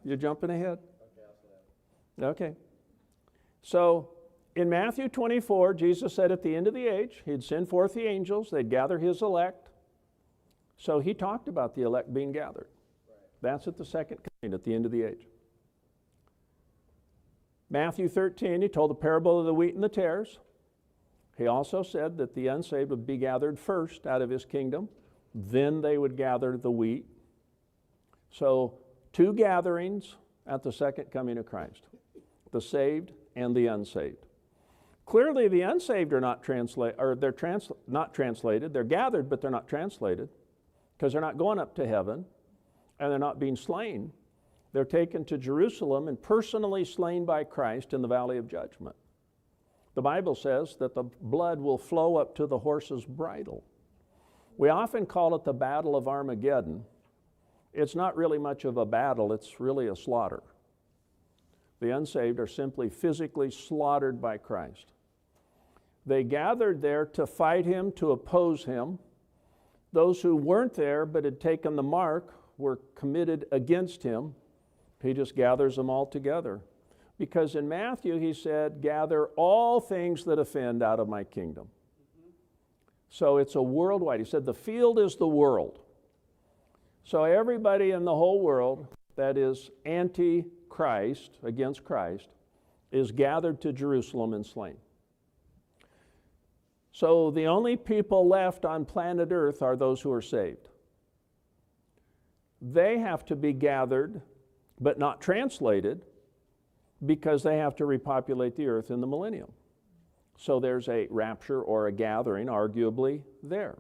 You're jumping ahead? Okay. So in Matthew 24, Jesus said at the end of the age, he'd send forth the angels, they'd gather his elect. So he talked about the elect being gathered. That's at the second coming, at the end of the age. Matthew 13, he told the parable of the wheat and the tares. He also said that the unsaved would be gathered first out of his kingdom. Then they would gather the wheat. So 2 gatherings at the second coming of Christ. The saved and the unsaved. Clearly the unsaved are not not translated. They're gathered, but they're not translated because they're not going up to heaven and they're not being slain. They're taken to Jerusalem and personally slain by Christ in the valley of judgment. The Bible says that the blood will flow up to the horse's bridle. We often call it the Battle of Armageddon. It's not really much of a battle, it's really a slaughter. The unsaved are simply physically slaughtered by Christ. They gathered there to fight him, to oppose him. Those who weren't there but had taken the mark were committed against him. He just gathers them all together. Because in Matthew he said, gather all things that offend out of my kingdom. So it's a worldwide. He said the field is the world. So everybody in the whole world that is anti-Christ, against Christ, is gathered to Jerusalem and slain. So the only people left on planet Earth are those who are saved. They have to be gathered, but not translated, because they have to repopulate the earth in the millennium. So there's a rapture or a gathering, arguably, there.